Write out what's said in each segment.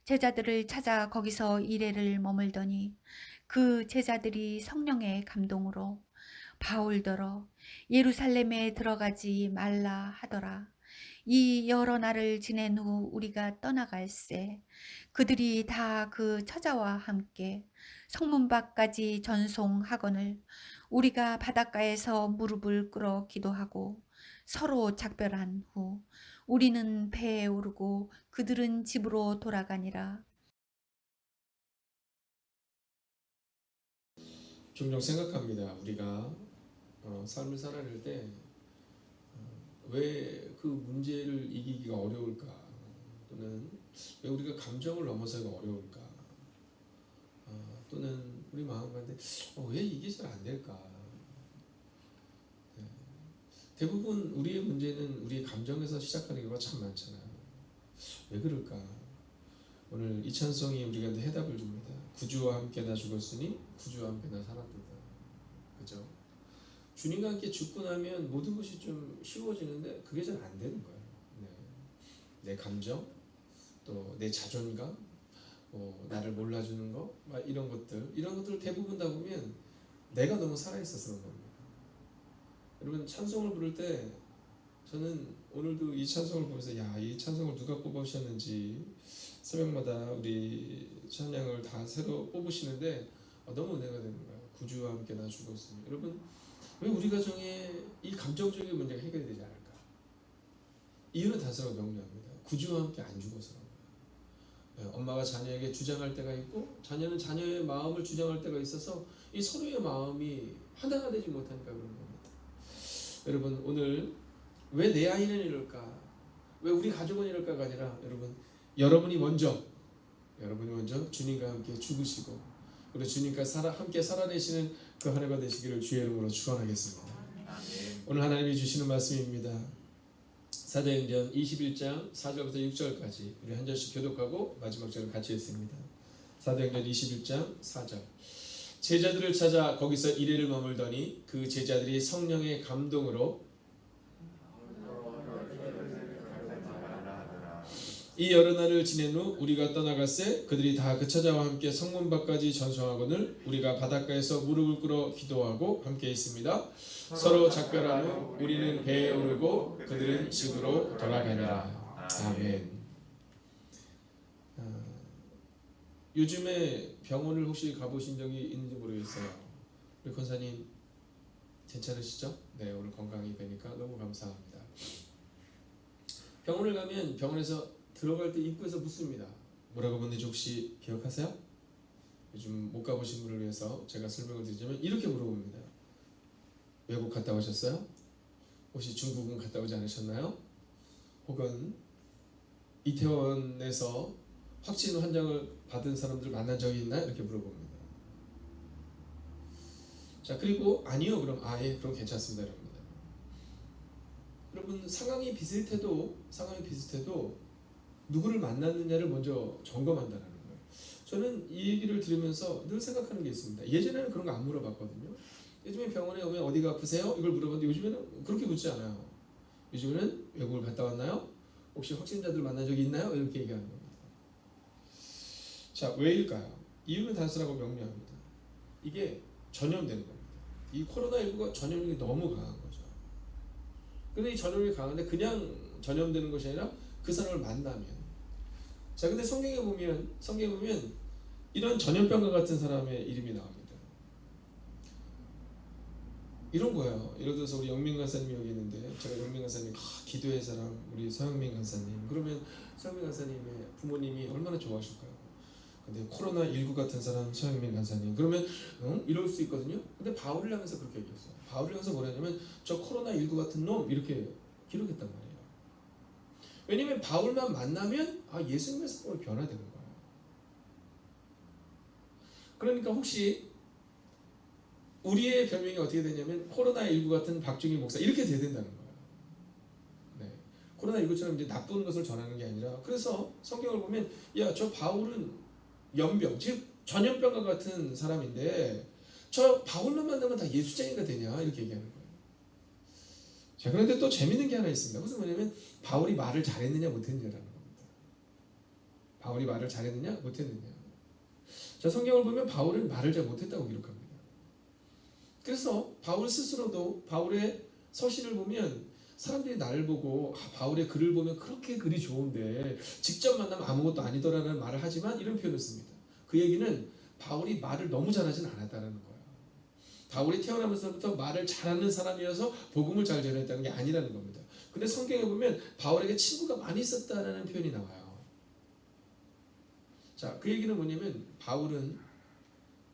제자들을 찾아 거기서 이레를 머물더니 그 제자들이 성령의 감동으로 바울더러 예루살렘에 들어가지 말라 하더라. 이 여러 날을 지낸 후 우리가 떠나갈새 그들이 다 그 처자와 함께 성문 밖까지 전송하거늘 우리가 바닷가에서 무릎을 꿇어 기도하고 서로 작별한 후 우리는 배에 오르고 그들은 집으로 돌아가니라. 종종 생각합니다. 우리가 삶을 살아낼 때 왜 그 문제를 이기기가 어려울까? 또는 왜 우리가 감정을 넘어서기가 어려울까? 또는 우리 마음 가운데 왜 이게 잘 안 될까? 네. 대부분 우리의 문제는 우리의 감정에서 시작하는 경우가 참 많잖아요. 왜 그럴까? 오늘 이 찬송이 우리가 해답을 줍니다. 구주와 함께 나 죽었으니 구주와 함께 나 살았도다. 그죠? 주님과 함께 죽고 나면 모든 것이 좀 쉬워지는데 그게 잘 안 되는 거예요. 네. 내 감정, 또 내 자존감, 나를 몰라주는 거, 이런 것들 대부분 다 보면 내가 너무 살아있어서 그런 겁니다. 여러분 찬송을 부를 때 저는 오늘도 이 찬송을 보면서 이 찬송을 누가 뽑으셨는지 새벽마다 우리 찬양을 다 새로 뽑으시는데 너무 은혜가 되는 거예요. 구주와 함께 나 죽었으니. 여러분 왜 우리 가정에 이 감정적인 문제가 해결이 되지 않을까? 이유는 단순하고 명료합니다. 구주와 함께 안 죽어서. 엄마가 자녀에게 주장할 때가 있고 자녀는 자녀의 마음을 주장할 때가 있어서 이 서로의 마음이 하나가 되지 못하니까 그런 겁니다. 여러분 오늘 왜 내 아이는 이럴까? 왜 우리 가족은 이럴까가 아니라 여러분이 먼저 주님과 함께 죽으시고 그리고 주님과 함께 살아내시는 그 한 해가 되시기를 주의 이름으로 축원하겠습니다. 오늘 하나님이 주시는 말씀입니다. 사도행전 21장 4절부터 6절까지 우리 한 절씩 교독하고 마지막 절을 같이 읽습니다. 사도행전 21장 4절. 제자들을 찾아 거기서 이레를 머물더니 그 제자들이 성령의 감동으로 이 여러 날을 지낸 후 우리가 떠나갈새 그들이 다 그 처자와 함께 성문 밖까지 전송하거늘 우리가 바닷가에서 무릎을 꿇어 기도하고 함께 있습니다. 서로 작별한 후 우리는 배에 오르고 그들은 집으로 돌아가니라. 아멘. 요즘에 병원을 혹시 가보신 적이 있는지 모르겠어요. 우리 권사님 괜찮으시죠? 네, 오늘 건강이 되니까 너무 감사합니다. 병원을 가면 병원에서 들어갈 때 입구에서 묻습니다. 뭐라고 묻는지 혹시 기억하세요? 요즘 못 가보신 분을 위해서 제가 설명을 드리자면 이렇게 물어봅니다. 외국 갔다 오셨어요? 혹시 중국은 갔다 오지 않으셨나요? 혹은 이태원에서 확진 환자를 받은 사람들 만난 적이 있나요? 이렇게 물어봅니다. 자, 그리고 아니요. 그럼 예, 그럼 괜찮습니다. 이럽니다. 여러분, 상황이 비슷해도 누구를 만났느냐를 먼저 점검한다는 거예요. 저는 이 얘기를 들으면서 늘 생각하는 게 있습니다. 예전에는 그런 거 안 물어봤거든요. 요즘에 병원에 오면 어디가 아프세요? 이걸 물어봤는데 요즘에는 그렇게 묻지 않아요. 요즘에는 외국을 갔다 왔나요? 혹시 확진자들 만난 적이 있나요? 이렇게 얘기하는 겁니다. 자, 왜일까요? 이유는 단순하고 명료합니다. 이게 전염되는 겁니다. 이 코로나19가 전염력이 너무 강한 거죠. 근데 이 전염력이 강한데 그냥 전염되는 것이 아니라 그 사람을 만나면, 자, 근데 성경에 보면 이런 전염병과 같은 사람의 이름이 나옵니다. 이런 거예요. 예를 들어서 우리 영민 간사님이 여기 있는데, 제가 영민 간사님 기도의 사람 우리 서영민 간사님, 그러면 서영민 간사님의 부모님이 얼마나 좋아하실까요? 근데 코로나19 같은 사람 서영민 간사님, 그러면 이럴 수 있거든요. 근데 바울을 향해서 그렇게 얘기했어요. 바울을 향해서 뭐라냐면 저 코로나19 같은 놈 이렇게 기록했단 말이에요. 왜냐면 바울만 만나면 예수님의 사람으로 변화되는 거예요. 그러니까 혹시 우리의 별명이 어떻게 되냐면 코로나19 같은 박중희 목사 이렇게 돼야 된다는 거예요. 네. 코로나19처럼 이제 나쁜 것을 전하는 게 아니라, 그래서 성경을 보면 저 바울은 연병, 즉 전염병과 같은 사람인데 저 바울만 만나면 다 예수쟁이가 되냐 이렇게 얘기하는 거예요. 자, 그런데 또 재밌는 게 하나 있습니다. 그것은 뭐냐면 바울이 말을 잘했느냐 못했느냐라는 겁니다. 바울이 말을 잘했느냐 못했느냐. 자, 성경을 보면 바울은 말을 잘 못했다고 기록합니다. 그래서 바울 스스로도 바울의 서신을 보면 사람들이 나를 보고 바울의 글을 보면 그렇게 글이 좋은데 직접 만나면 아무것도 아니더라는 말을 하지만 이런 표현을 씁니다. 그 얘기는 바울이 말을 너무 잘하진 않았다는 거예요. 바울이 태어나면서부터 말을 잘하는 사람이어서 복음을 잘 전했다는 게 아니라는 겁니다. 근데 성경에 보면 바울에게 친구가 많이 있었다는 표현이 나와요. 자, 그 얘기는 뭐냐면 바울은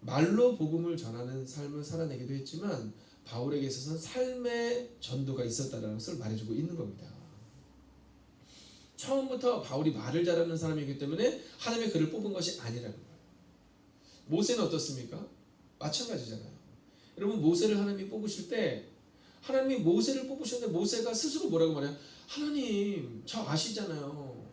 말로 복음을 전하는 삶을 살아내기도 했지만 바울에게 있어서는 삶의 전도가 있었다는 것을 말해주고 있는 겁니다. 처음부터 바울이 말을 잘하는 사람이기 때문에 하나님의 그를 뽑은 것이 아니라는 거예요. 모세는 어떻습니까? 마찬가지잖아요. 여러분, 모세를 하나님이 뽑으실 때 하나님이 모세를 뽑으셨는데 모세가 스스로 뭐라고 말해요? 하나님, 저 아시잖아요.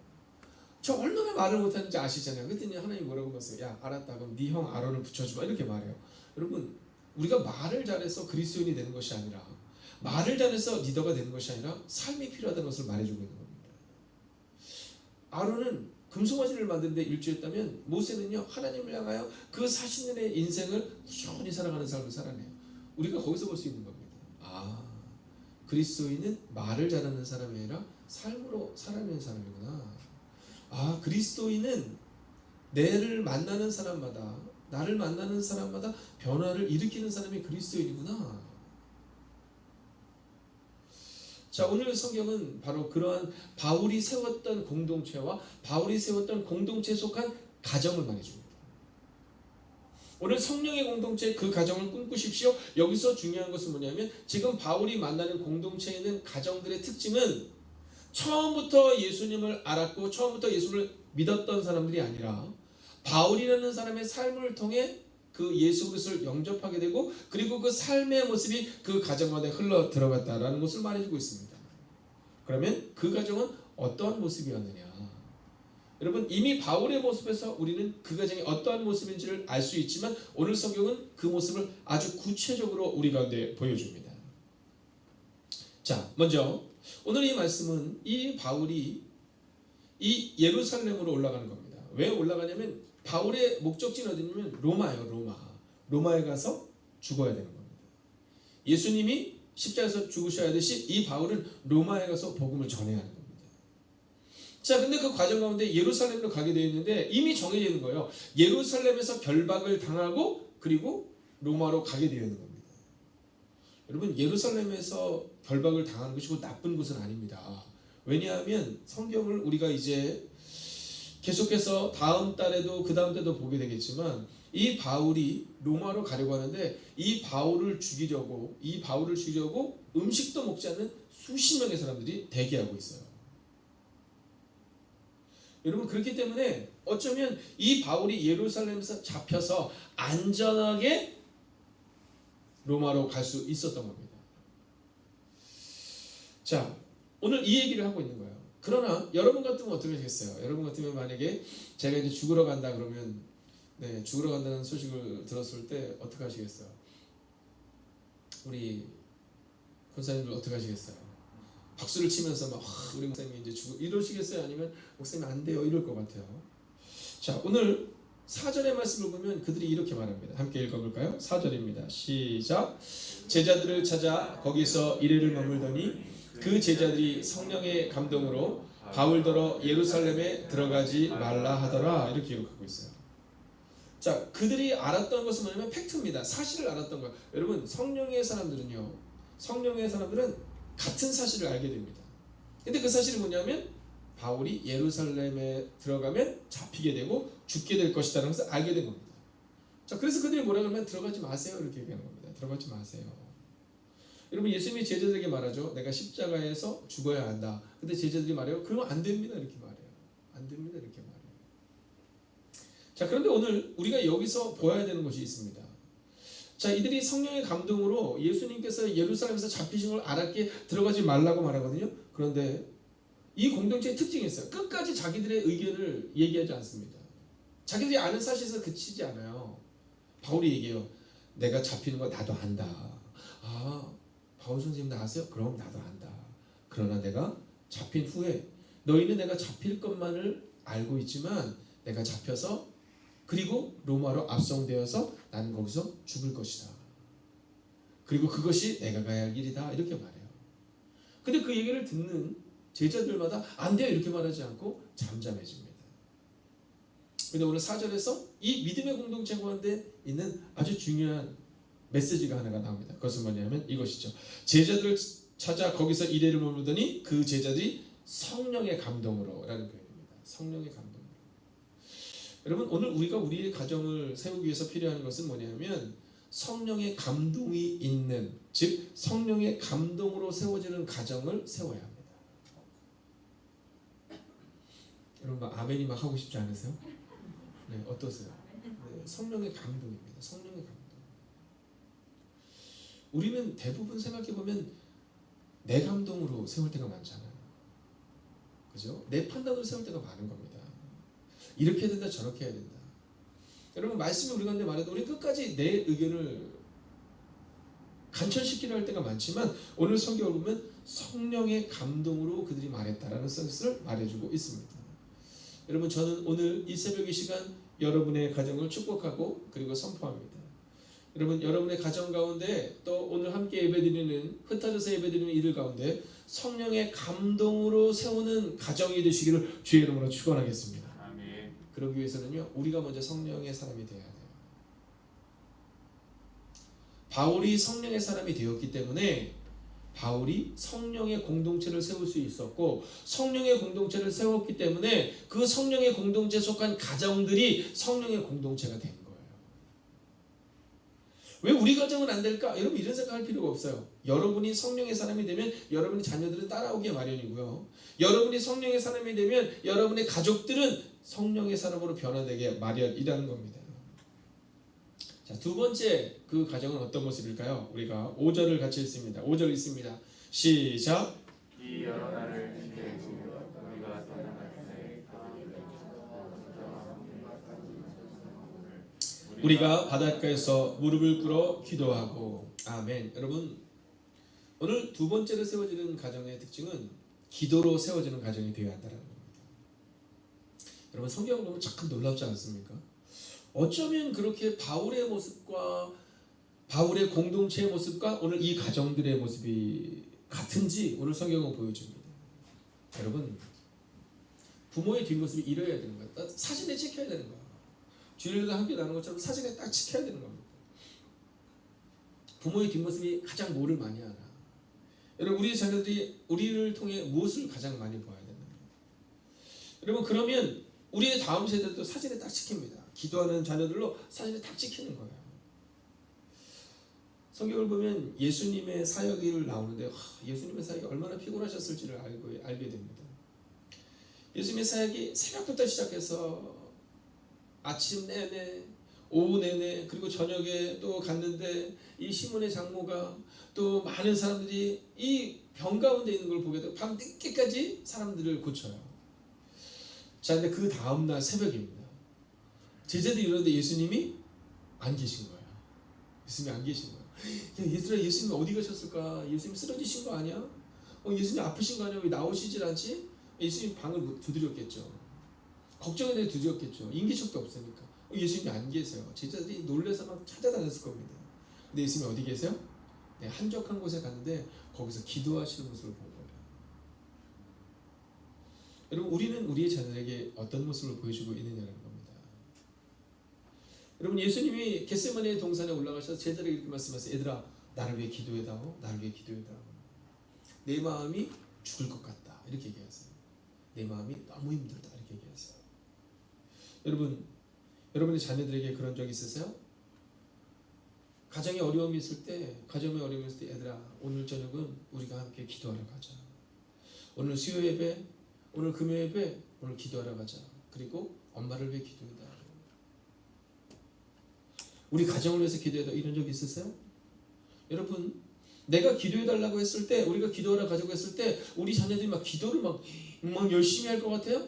저 얼마나 말을 못하는지 아시잖아요. 그랬더니 하나님이 뭐라고 말했어요? 야, 알았다. 그럼 네 형 아론을 붙여주마. 이렇게 말해요. 여러분, 우리가 말을 잘해서 그리스도인이 되는 것이 아니라, 말을 잘해서 리더가 되는 것이 아니라 삶이 필요하다는 것을 말해주고 있는 겁니다. 아론은 금송아지를 만드는데 일주했다면 모세는요, 하나님을 향하여 그 40년의 인생을 꾸준히 살아가는 삶을 살아내요. 우리가 거기서 볼 수 있는 겁니다. 그리스도인은 말을 잘하는 사람이 아니라 삶으로 살아내는 사람이구나. 그리스도인은 나를 만나는 사람마다 변화를 일으키는 사람이 그리스도인이구나. 자, 오늘 성경은 바로 그러한 바울이 세웠던 공동체와 바울이 세웠던 공동체에 속한 가정을 말해줍니다. 오늘 성령의 공동체, 그 가정을 꿈꾸십시오. 여기서 중요한 것은 뭐냐면 지금 바울이 만나는 공동체에 있는 가정들의 특징은 처음부터 예수님을 알았고 처음부터 예수를 믿었던 사람들이 아니라 바울이라는 사람의 삶을 통해 그 예수 그리스도를 영접하게 되고, 그리고 그 삶의 모습이 그 가정마다 흘러 들어갔다라는 것을 말해주고 있습니다. 그러면 그 가정은 어떠한 모습이었느냐? 여러분, 이미 바울의 모습에서 우리는 그 가정이 어떠한 모습인지를 알 수 있지만 오늘 성경은 그 모습을 아주 구체적으로 우리 가운데 보여줍니다. 자, 먼저 오늘 이 말씀은 이 바울이 이 예루살렘으로 올라가는 겁니다. 왜 올라가냐면 바울의 목적지는 어디냐면 로마예요. 로마에 가서 죽어야 되는 겁니다. 예수님이 십자가에서 죽으셔야 하듯이 이 바울은 로마에 가서 복음을 전해야 하는 겁니다. 자, 근데 그 과정 가운데 예루살렘으로 가게 되어 있는데 이미 정해져 있는 거예요. 예루살렘에서 결박을 당하고 그리고 로마로 가게 되어 있는 겁니다. 여러분, 예루살렘에서 결박을 당하는 것이 곧 나쁜 것은 아닙니다. 왜냐하면 성경을 우리가 이제 계속해서 다음 달에도 그 다음 때도 보게 되겠지만 이 바울이 로마로 가려고 하는데 이 바울을 죽이려고 음식도 먹지 않는 수십 명의 사람들이 대기하고 있어요. 여러분 그렇기 때문에 어쩌면 이 바울이 예루살렘에서 잡혀서 안전하게 로마로 갈 수 있었던 겁니다. 자, 오늘 이 얘기를 하고 있는 거예요. 그러나 여러분 같으면 어떻게 하겠어요? 여러분 같으면 만약에 제가 이제 죽으러 간다 그러면 죽으러 간다는 소식을 들었을 때 어떻게 하시겠어요? 우리 권사님들 어떻게 하시겠어요? 박수를 치면서 막 우리 목사님이 이제 이러시겠어요? 아니면 목사님 안 돼요 이럴 것 같아요. 자, 오늘 4절의 말씀을 보면 그들이 이렇게 말합니다. 함께 읽어볼까요? 4절입니다. 시작. 제자들을 찾아 거기서 이레를 머물더니 그 제자들이 성령의 감동으로 바울더러 예루살렘에 들어가지 말라 하더라. 이렇게 기록하고 있어요. 자, 그들이 알았던 것은 뭐냐면 팩트입니다. 사실을 알았던 거예요. 여러분, 성령의 사람들은 같은 사실을 알게 됩니다. 근데 그 사실이 뭐냐면 바울이 예루살렘에 들어가면 잡히게 되고 죽게 될 것이라는 것을 알게 된 겁니다. 자, 그래서 그들이 뭐라 그러면 들어가지 마세요 이렇게 얘기하는 겁니다. 들어가지 마세요. 여러분, 예수님이 제자들에게 말하죠. 내가 십자가에서 죽어야 한다. 근데 제자들이 말해요. 그러면 안 됩니다 이렇게 말해요. 안 됩니다 이렇게 말해요. 자, 그런데 오늘 우리가 여기서 보아야 되는 것이 있습니다. 자, 이들이 성령의 감동으로 예수님께서 예루살렘에서 잡히신 걸 알았기에 들어가지 말라고 말하거든요. 그런데 이 공동체의 특징이 있어요. 끝까지 자기들의 의견을 얘기하지 않습니다. 자기들이 아는 사실에서 그치지 않아요. 바울이 얘기해요. 내가 잡히는 거 나도 안다. 아, 바울 선생님 나 아세요? 그럼 나도 안다. 그러나 내가 잡힌 후에 너희는 내가 잡힐 것만을 알고 있지만 내가 잡혀서 그리고 로마로 압송되어서 나는 거기서 죽을 것이다. 그리고 그것이 내가 가야 할 길이다. 이렇게 말해요. 근데 그 얘기를 듣는 제자들마다 안 돼요 이렇게 말하지 않고 잠잠해집니다. 근데 오늘 4절에서 이 믿음의 공동체 가운데 있는 아주 중요한 메시지가 하나가 나옵니다. 그것은 뭐냐면 이것이죠. 제자들을 찾아 거기서 이레를 머물더니 그 제자들이 성령의 감동으로 라는 표현입니다. 성령의 감동으로. 여러분, 오늘 우리가 우리의 가정을 세우기 위해서 필요한 것은 뭐냐면 성령의 감동이 있는, 즉 성령의 감동으로 세워지는 가정을 세워야 합니다. 여러분 막 아멘이 막 하고 싶지 않으세요? 네, 어떠세요? 네, 성령의 감동입니다. 성령의 감동. 우리는 대부분 생각해 보면 내 감동으로 세울 때가 많잖아요. 그죠? 내 판단으로 세울 때가 많은 겁니다. 이렇게 해야 된다, 저렇게 해야 된다. 여러분, 말씀이 우리 가운데 말해도 우리 끝까지 내 의견을 간천시키려 할 때가 많지만 오늘 성경을 보면 성령의 감동으로 그들이 말했다라는 것을 말해주고 있습니다. 여러분, 저는 오늘 이 새벽 이 시간 여러분의 가정을 축복하고 그리고 선포합니다. 여러분, 여러분의 가정 가운데 또 오늘 함께 예배드리는, 흩어져서 예배드리는 이들 가운데 성령의 감동으로 세우는 가정이 되시기를 주의 이름으로 축원하겠습니다. 아멘. 그러기 위해서는요, 우리가 먼저 성령의 사람이 되어야 돼요. 바울이 성령의 사람이 되었기 때문에 바울이 성령의 공동체를 세울 수 있었고, 성령의 공동체를 세웠기 때문에 그 성령의 공동체에 속한 가정들이 성령의 공동체가 된 거예요. 왜 우리 가정은 안 될까? 여러분, 이런 생각할 필요가 없어요. 여러분이 성령의 사람이 되면 여러분의 자녀들은 따라오기 마련이고요. 여러분이 성령의 사람이 되면 여러분의 가족들은 성령의 사람으로 변화되게 마련이라는 겁니다. 자, 두 번째 그 가정은 어떤 모습일까요? 우리가 5절을 같이 읽습니다. 5절 읽습니다. 시작. 이 여러 날을 지내시며 우리가 떠나갈 때 우리가 바닷가에서 무릎을 꿇어 기도하고. 아멘. 여러분, 오늘 두 번째로 세워지는 가정의 특징은 기도로 세워지는 가정이 되어야 한다는 겁니다. 여러분, 성경을 보면 참 놀랍지 않습니까? 어쩌면 그렇게 바울의 모습과 바울의 공동체의 모습과 오늘 이 가정들의 모습이 같은지 오늘 성경은 보여줍니다. 여러분, 부모의 뒷모습이 이래야 되는 거예요. 사진에 찍혀야 되는 거예요. 주일날 함께 나누는 것처럼 사진에 딱 찍혀야 되는 겁니다. 부모의 뒷모습이 가장 뭐를 많이 하나. 여러분, 우리 자녀들이 우리를 통해 무엇을 가장 많이 보아야 되나요? 여러분, 그러면 우리의 다음 세대도 사진에 딱 찍힙니다. 기도하는 자녀들로 사진에 딱 찍히는 거예요. 성경을 보면 예수님의 사역을 나오는데 예수님의 사역이 얼마나 피곤하셨을지를 알게 됩니다. 예수님의 사역이 새벽부터 시작해서 아침 내내, 오후 내내, 그리고 저녁에 또 갔는데 이 시몬의 장모가 또 많은 사람들이 이 병 가운데 있는 걸 보게 되고 밤 늦게까지 사람들을 고쳐요. 자, 근데 그 다음날 새벽입니다. 제자들이 이러는데 예수님이 안 계신 거예요. 예수님이 안 계신 거예요. 야, 얘들아, 예수님 어디 가셨을까? 예수님 쓰러지신 거 아니야? 예수님 아프신 거 아니야? 왜 나오시질 않지? 예수님 방을 두드렸겠죠. 걱정에 대해 두드렸겠죠. 인기척도 없으니까. 예수님이 안 계세요. 제자들이 놀라서 막 찾아다녔을 겁니다. 근데 예수님이 어디 계세요? 네, 한적한 곳에 갔는데 거기서 기도하시는 모습을 본 거예요. 여러분, 우리는 우리의 자녀에게 어떤 모습을 보여주고 있느냐는 겁니다. 여러분, 예수님이 겟세마네 동산에 올라가셔서 제자들에게 이렇게 말씀하세요. 얘들아, 나를 위해 기도해다오. 나를 위해 기도해다오. 내 마음이 죽을 것 같다. 이렇게 얘기하세요. 내 마음이 너무 힘들다. 이렇게 얘기하세요. 여러분, 여러분의 자녀들에게 그런 적 있으세요? 가정에 어려움이 있을 때, 얘들아, 오늘 저녁은 우리가 함께 기도하러 가자. 오늘 수요 예배, 오늘 금요 예배, 오늘 기도하러 가자. 그리고 엄마를 위해 기도해다. 우리 가정을 위해서 기도해다. 이런 적 있으세요? 여러분, 내가 기도해달라고 했을 때, 우리가 기도하러 가자고 했을 때 우리 자녀들이 막 기도를 막 열심히 할 것 같아요?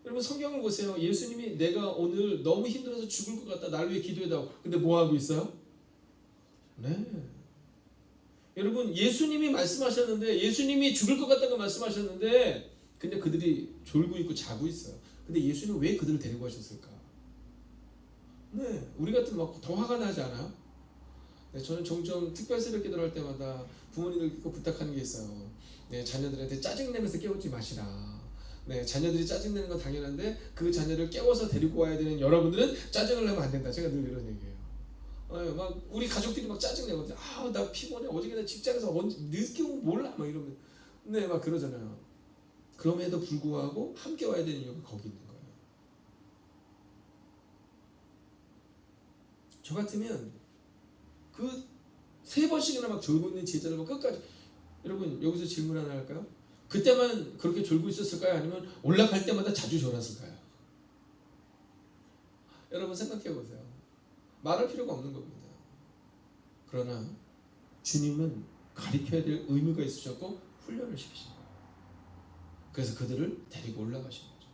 여러분, 성경을 보세요. 예수님이 내가 오늘 너무 힘들어서 죽을 것 같다. 나를 위해 기도해다오. 근데 뭐 하고 있어요? 네. 여러분, 예수님이 말씀하셨는데, 예수님이 죽을 것 같다고 말씀하셨는데, 근데 그들이 졸고 있고 자고 있어요. 근데 예수님은 왜 그들을 데리고 가셨을까? 네, 우리 같으면 막 더 화가 나지 않아요? 네, 저는 종종 특별 새벽 기도를 할 때마다 부모님들 꼭 부탁하는 게 있어요. 네, 자녀들한테 짜증내면서 깨우지 마시라. 네, 자녀들이 짜증내는 건 당연한데 그 자녀를 깨워서 데리고 와야 되는 여러분들은 짜증을 내면 안 된다. 제가 늘 이런 얘기예요. 막 우리 가족들이 막 짜증내거든요. 아, 나 피곤해. 어저께 나 직장에서 늦게 오면 몰라. 막 이러면. 네, 막 그러잖아요. 그럼에도 불구하고 함께 와야 되는 이유가 거기 있는 거예요. 저 같으면 그 3번씩이나 막 졸고 있는 제자를 끝까지. 여러분, 여기서 질문 하나 할까요? 그때만 그렇게 졸고 있었을까요? 아니면 올라갈 때마다 자주 졸았을까요? 여러분, 생각해 보세요. 말할 필요가 없는 겁니다. 그러나 주님은 가르쳐야 될 의무가 있으셨고 훈련을 시키신 거예요. 그래서 그들을 데리고 올라가신 거죠.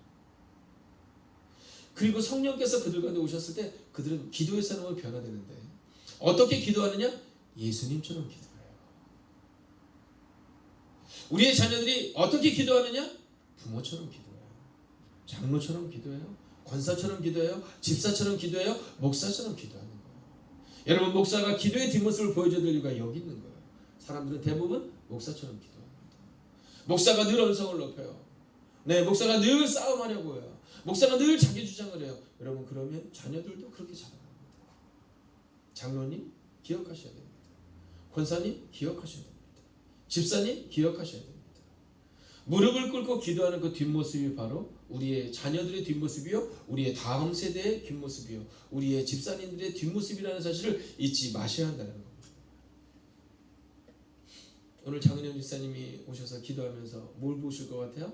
그리고 성령께서 그들 가운데 오셨을 때 그들은 기도의 사람으로 변화되는데 어떻게 기도하느냐? 예수님처럼 기도해요. 우리의 자녀들이 어떻게 기도하느냐? 부모처럼 기도해요. 장로처럼 기도해요. 권사처럼 기도해요. 집사처럼 기도해요. 목사처럼 기도하는 거예요. 여러분, 목사가 기도의 뒷모습을 보여줘야 될 이유가 여기 있는 거예요. 사람들은 대부분 목사처럼 기도합니다. 목사가 늘 언성을 높여요. 네, 목사가 늘 싸움하려고 해요. 목사가 늘 자기 주장을 해요. 여러분, 그러면 자녀들도 그렇게 자라납니다. 장로님 기억하셔야 됩니다. 권사님 기억하셔야 됩니다. 집사님 기억하셔야 됩니다. 무릎을 꿇고 기도하는 그 뒷모습이 바로 우리의 자녀들의 뒷모습이요, 우리의 다음 세대의 뒷모습이요, 우리의 집사님들의 뒷모습이라는 사실을 잊지 마셔야 한다는 겁니다. 오늘 장은영 집사님이 오셔서 기도하면서 뭘 보실 것 같아요?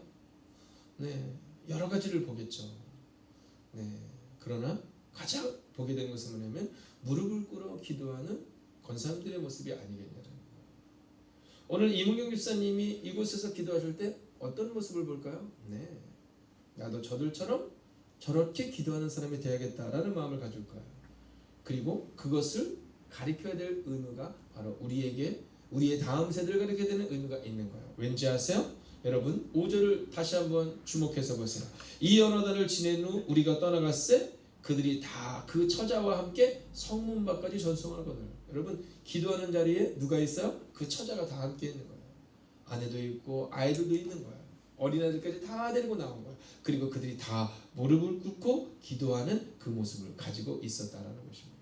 네, 여러 가지를 보겠죠. 네, 그러나 가장 보게 되는 것은 뭐냐면 무릎을 꿇어 기도하는 권사님들의 모습이 아니겠냐는 거예요. 오늘 이문경 집사님이 이곳에서 기도하실 때 어떤 모습을 볼까요? 네, 나도 저들처럼 저렇게 기도하는 사람이 되어야겠다라는 마음을 가질 거예요. 그리고 그것을 가르쳐야 될 의무가 바로 우리에게, 우리의 다음 세대를 가르쳐야 되는 의무가 있는 거예요. 왠지 아세요? 여러분, 5절을 다시 한번 주목해서 보세요. 이 여러 달을 지낸 후 우리가 떠나갔을 그들이 다 그 처자와 함께 성문 밖까지 전송하거늘. 여러분, 기도하는 자리에 누가 있어요? 그 처자가 다 함께 있는 거예요. 아내도 있고 아이들도 있는 거예요. 어린아이들까지 다 데리고 나온 거예요. 그리고 그들이 다 무릎을 꿇고 기도하는 그 모습을 가지고 있었다라는 것입니다.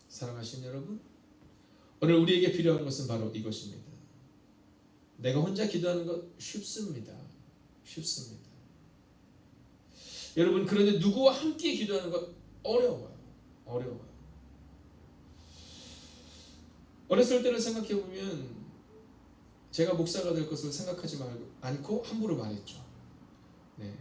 사랑하시는 여러분, 오늘 우리에게 필요한 것은 바로 이것입니다. 내가 혼자 기도하는 것 쉽습니다. 쉽습니다. 여러분, 그런데 누구와 함께 기도하는 것 어려워요. 어려워요. 어렸을 때를 생각해 보면 제가 목사가 될 것을 생각하지 않고 함부로 말했죠. 네.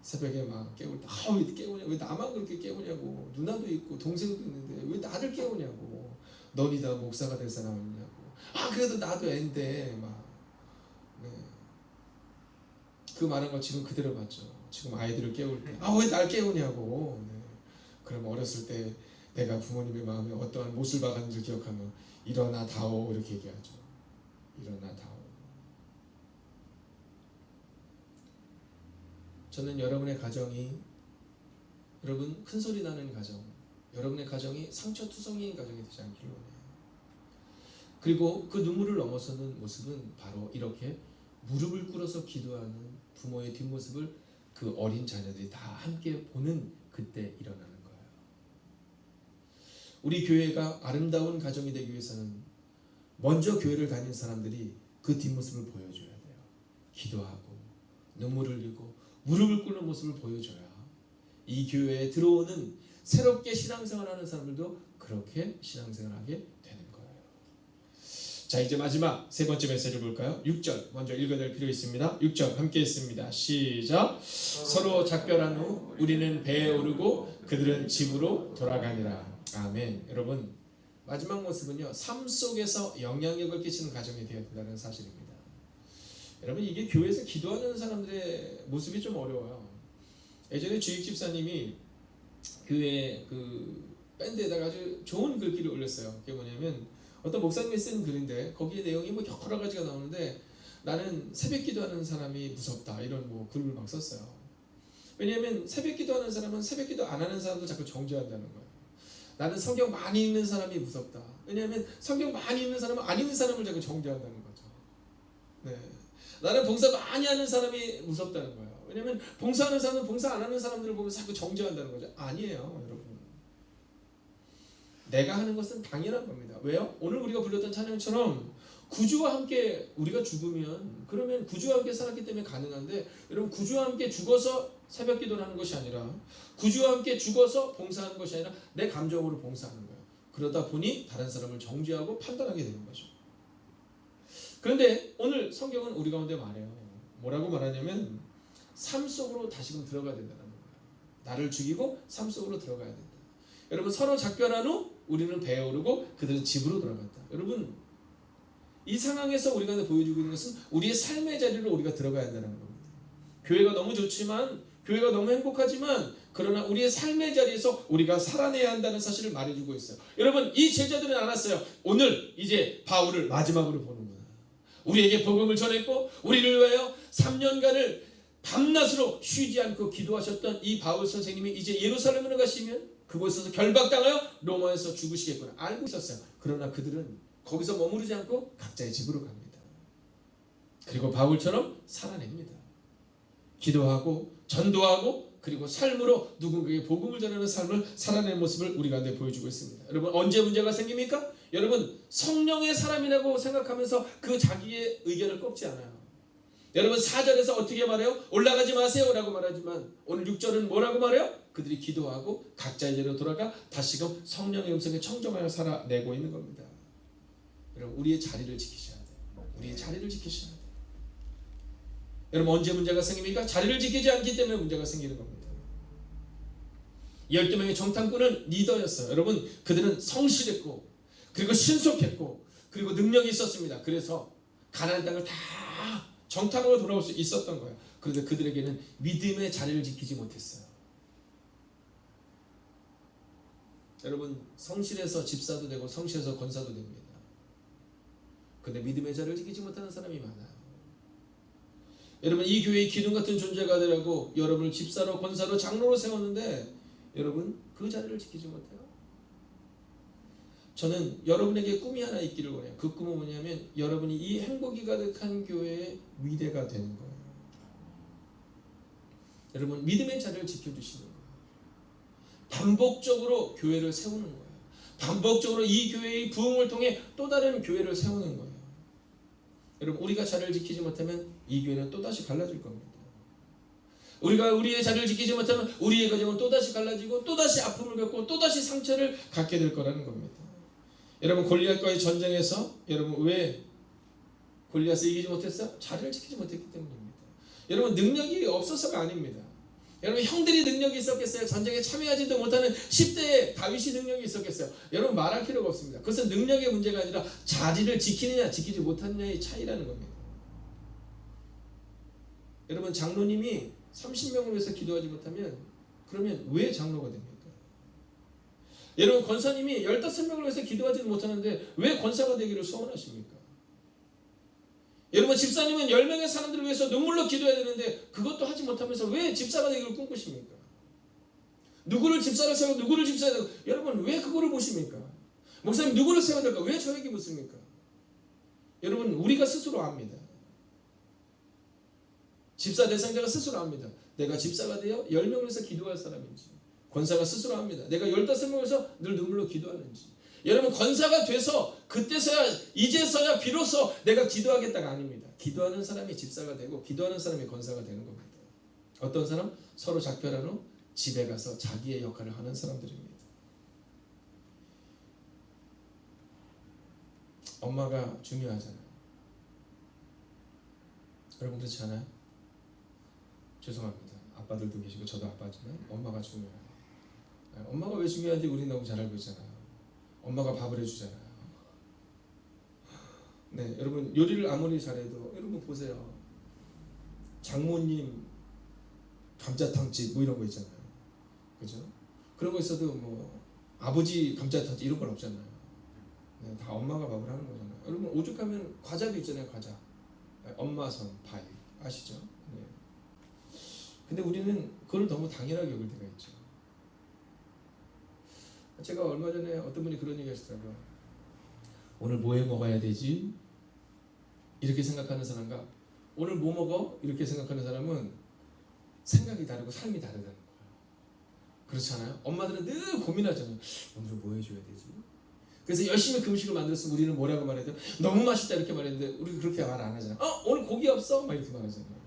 새벽에 막 깨울 때 왜 깨우냐, 왜 나만 그렇게 깨우냐고, 누나도 있고 동생도 있는데 왜 나를 깨우냐고, 너니 다 목사가 될 사람 아니냐고, 그래도 나도 앤데 막. 네. 그 말한 거 지금 그대로 봤죠. 지금 아이들을 깨울 때 왜 날 깨우냐고. 네. 그럼 어렸을 때 내가 부모님의 마음에 어떠한 못을 박았는지 기억하면 일어나 다오 이렇게 얘기하죠. 일어나 다오. 저는 여러분의 가정이, 여러분 큰 소리 나는 가정, 여러분의 가정이 상처투성이인 가정이 되지 않기를 원해요. 그리고 그 눈물을 넘어서는 모습은 바로 이렇게 무릎을 꿇어서 기도하는 부모의 뒷모습을 그 어린 자녀들이 다 함께 보는 그때 일어나는 거예요. 우리 교회가 아름다운 가정이 되기 위해서는 먼저 교회를 다니는 사람들이 그 뒷모습을 보여줘야 돼요. 기도하고 눈물을 흘리고 무릎을 꿇는 모습을 보여줘야 이 교회에 들어오는 새롭게 신앙생활하는 사람들도 그렇게 신앙생활하게 되는 거예요. 자, 이제 마지막 세 번째 메시지를 볼까요? 6절 먼저 읽어야 될 필요 있습니다. 6절 함께 읽습니다. 시작. 서로 작별한 후 우리는 배에 오르고 그들은 집으로 돌아가니라. 아멘. 여러분, 마지막 모습은요, 삶 속에서 영향력을 끼치는 가정이 되어야 된다는 사실입니다. 여러분, 이게 교회에서 기도하는 사람들의 모습이 좀 어려워요. 예전에 주익 집사님이 교회 그 밴드에다가 아주 좋은 글귀를 올렸어요. 그게 뭐냐면, 어떤 목사님이 쓴 글인데 거기에 내용이 뭐 여러 가지가 나오는데, 나는 새벽 기도하는 사람이 무섭다, 이런 뭐 글을 막 썼어요. 왜냐하면 새벽 기도하는 사람은 새벽 기도 안 하는 사람도 자꾸 정죄한다는 거예요. 나는 성경 많이 읽는 사람이 무섭다. 왜냐하면 성경 많이 읽는 사람은 안 읽는 사람을 자꾸 정죄한다는 거죠. 네. 나는 봉사 많이 하는 사람이 무섭다는 거예요. 왜냐하면 봉사하는 사람은 봉사 안 하는 사람들을 보면 자꾸 정죄한다는 거죠. 아니에요, 여러분. 내가 하는 것은 당연한 겁니다. 왜요? 오늘 우리가 불렀던 찬양처럼 구주와 함께 우리가 죽으면, 그러면 구주와 함께 살았기 때문에 가능한데, 여러분 구주와 함께 죽어서 새벽 기도를 하는 것이 아니라, 구주와 함께 죽어서 봉사하는 것이 아니라 내 감정으로 봉사하는 거예요. 그러다 보니 다른 사람을 정죄하고 판단하게 되는 거죠. 그런데 오늘 성경은 우리 가운데 말해요. 뭐라고 말하냐면 삶 속으로 다시금 들어가야 된다는 거예요. 나를 죽이고 삶 속으로 들어가야 된다. 여러분, 서로 작별한 후 우리는 배에 오르고 그들은 집으로 돌아갔다. 여러분, 이 상황에서 우리가 보여주고 있는 것은 우리의 삶의 자리로 우리가 들어가야 한다는 겁니다. 교회가 너무 좋지만, 교회가 너무 행복하지만, 그러나 우리의 삶의 자리에서 우리가 살아내야 한다는 사실을 말해주고 있어요. 여러분, 이 제자들은 알았어요. 오늘 이제 바울을 마지막으로 보는구나. 우리에게 복음을 전했고 우리를 위하여 3년간을 밤낮으로 쉬지 않고 기도하셨던 이 바울 선생님이 이제 예루살렘으로 가시면 그곳에서 결박당하여 로마에서 죽으시겠구나 알고 있었어요. 그러나 그들은 거기서 머무르지 않고 각자의 집으로 갑니다. 그리고 바울처럼 살아냅니다. 기도하고 전도하고 그리고 삶으로 누군가에게 복음을 전하는 삶을 살아내는 모습을 우리 가운데 보여주고 있습니다. 여러분, 언제 문제가 생깁니까? 여러분, 성령의 사람이라고 생각하면서 그 자기의 의견을 꺾지 않아요. 여러분, 4절에서 어떻게 말해요? 올라가지 마세요 라고 말하지만 오늘 6절은 뭐라고 말해요? 그들이 기도하고 각자의 자리로 돌아가 다시금 성령의 음성에 청정하여 살아내고 있는 겁니다. 여러분, 우리의 자리를 지키셔야 돼요. 우리의 자리를 지키셔야 돼요. 여러분, 언제 문제가 생깁니까? 자리를 지키지 않기 때문에 문제가 생기는 겁니다. 12명의 정탐꾼은 리더였어요. 여러분, 그들은 성실했고 그리고 신속했고 그리고 능력이 있었습니다. 그래서 가나안 땅을 다 정탐으로 돌아올 수 있었던 거예요. 그런데 그들에게는 믿음의 자리를 지키지 못했어요. 여러분, 성실해서 집사도 되고 성실해서 권사도 됩니다. 그런데 믿음의 자리를 지키지 못하는 사람이 많아요. 여러분, 이 교회의 기둥 같은 존재가 되라고 여러분을 집사로, 권사로, 장로로 세웠는데 여러분 그 자리를 지키지 못해요. 저는 여러분에게 꿈이 하나 있기를 원해요. 그 꿈은 뭐냐면 여러분이 이 행복이 가득한 교회의 위대가 되는 거예요. 여러분, 믿음의 자리를 지켜주시는 거예요. 반복적으로 교회를 세우는 거예요. 반복적으로 이 교회의 부흥을 통해 또 다른 교회를 세우는 거예요. 여러분, 우리가 자리를 지키지 못하면 이 교회는 또다시 갈라질 겁니다. 우리가 우리의 자리를 지키지 못하면 우리의 가정은 또다시 갈라지고 또다시 아픔을 겪고 또다시 상처를 갖게 될 거라는 겁니다. 여러분, 골리앗과의 전쟁에서 여러분 왜 골리앗을 이기지 못했어요? 자리를 지키지 못했기 때문입니다. 여러분 능력이 없어서가 아닙니다. 여러분 형들이 능력이 있었겠어요? 전쟁에 참여하지도 못하는 10대의 다윗이 능력이 있었겠어요? 여러분 말할 필요가 없습니다. 그것은 능력의 문제가 아니라 자리를 지키느냐 지키지 못하느냐의 차이라는 겁니다. 여러분 장로님이 30명을 위해서 기도하지 못하면 그러면 왜 장로가 됩니까? 여러분 권사님이 15명을 위해서 기도하지 못하는데 왜 권사가 되기를 소원하십니까? 여러분 집사님은 10명의 사람들을 위해서 눈물로 기도해야 되는데 그것도 하지 못하면서 왜 집사가 되기를 꿈꾸십니까? 누구를 집사를 세우고 누구를 집사해야 되고 여러분 왜 그거를 보십니까? 목사님 누구를 세워야 될까? 왜 저에게 묻습니까? 여러분 우리가 스스로 압니다. 집사 대상자가 스스로 압니다. 내가 집사가 되어 10명을 위해서 기도할 사람인지 권사가 스스로 합니다. 내가 15명을 위해서 늘 눈물로 기도하는지 여러분 권사가 돼서 그때서야 이제서야 비로소 내가 기도하겠다가 아닙니다. 기도하는 사람이 집사가 되고 기도하는 사람이 권사가 되는 겁니다. 어떤 사람? 서로 작별한 후 집에 가서 자기의 역할을 하는 사람들입니다. 엄마가 중요하잖아요. 여러분 그렇지 않아요? 죄송합니다. 아빠들도 계시고 저도 아빠지만 엄마가 중요해요. 엄마가 왜 중요한지 우리 너무 잘 알고 있잖아요. 엄마가 밥을 해주잖아요. 네, 여러분 요리를 아무리 잘해도 여러분 보세요. 장모님 감자탕집 뭐 이런 거 있잖아요. 그죠? 그런 거 있어도 뭐 아버지 감자탕집 이런 건 없잖아요. 네, 다 엄마가 밥을 하는 거잖아요. 여러분 오죽하면 과자도 있잖아요. 과자. 엄마 손 파이 아시죠? 네. 근데 우리는 그걸 너무 당연하게 여길 때가 있죠. 제가 얼마 전에 어떤 분이 그런 얘기 하시더라고요. 오늘 뭐 해 먹어야 되지? 이렇게 생각하는 사람과 오늘 뭐 먹어? 이렇게 생각하는 사람은 생각이 다르고 삶이 다르다는 거예요. 그렇지 않아요? 엄마들은 늘 고민하잖아요. 오늘 뭐 해줘야 되지? 그래서 열심히 그 음식을 만들었으면 우리는 뭐라고 말해야 돼요? 너무 맛있다 이렇게 말했는데 우리 그렇게 말 안 하잖아요. 오늘 고기 없어? 막 이렇게 말하잖아요.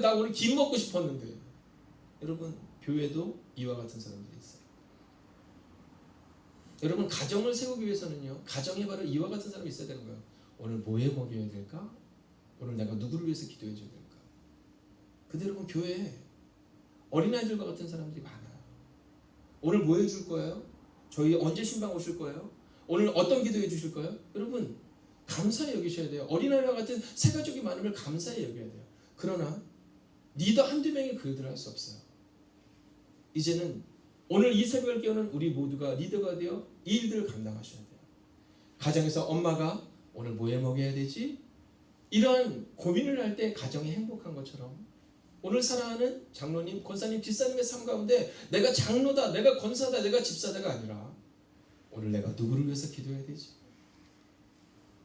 나 오늘 김 먹고 싶었는데. 여러분 교회도 이와 같은 사람들이 있어요. 여러분 가정을 세우기 위해서는요. 가정에 바로 이와 같은 사람이 있어야 되는 거예요. 오늘 뭐 해 먹여야 될까? 오늘 내가 누구를 위해서 기도해 줘야 될까? 근데 여러분 교회에 어린아이들과 같은 사람들이 많아요. 오늘 뭐 해줄 거예요? 저희 언제 신방 오실 거예요? 오늘 어떤 기도해 주실 거예요? 여러분 감사히 여기셔야 돼요. 어린아이와 같은 새 가족이 많음을 감사히 여겨야 돼요. 그러나 리더 한두 명이 그 일들을 할 수 없어요. 이제는 오늘 이 새벽을 깨우는 우리 모두가 리더가 되어 이 일들을 감당하셔야 돼요. 가정에서 엄마가 오늘 뭐 해 먹여야 되지? 이러한 고민을 할 때 가정이 행복한 것처럼 오늘 사랑하는 장로님, 권사님, 집사님의 삶 가운데 내가 장로다, 내가 권사다, 내가 집사다가 아니라 오늘 내가 누구를 위해서 기도해야 되지?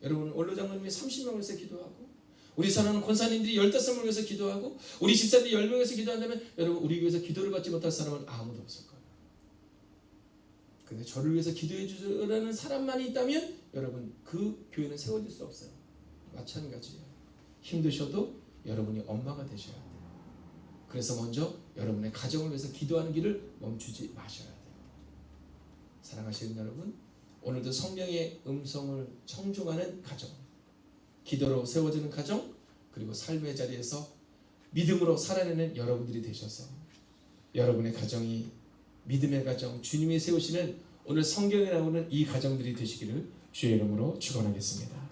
여러분 원로 장로님이 30명을 위해서 기도하고 우리 사랑하는 권사님들이 15명을 위해서 기도하고 우리 집사님들이 10명을 위해서 기도한다면 여러분 우리 위해서 기도를 받지 못할 사람은 아무도 없을 거예요. 근데 저를 위해서 기도해 주라는 사람만이 있다면 여러분 그 교회는 세워질 수 없어요. 마찬가지예요. 힘드셔도 여러분이 엄마가 되셔야 돼요. 그래서 먼저 여러분의 가정을 위해서 기도하는 길을 멈추지 마셔야 돼요. 사랑하시는 여러분, 오늘도 성령의 음성을 청중하는 가정, 기도로 세워지는 가정, 그리고 삶의 자리에서 믿음으로 살아내는 여러분들이 되셔서 여러분의 가정이 믿음의 가정, 주님이 세우시는 오늘 성경에 나오는 이 가정들이 되시기를 주의 이름으로 축원하겠습니다.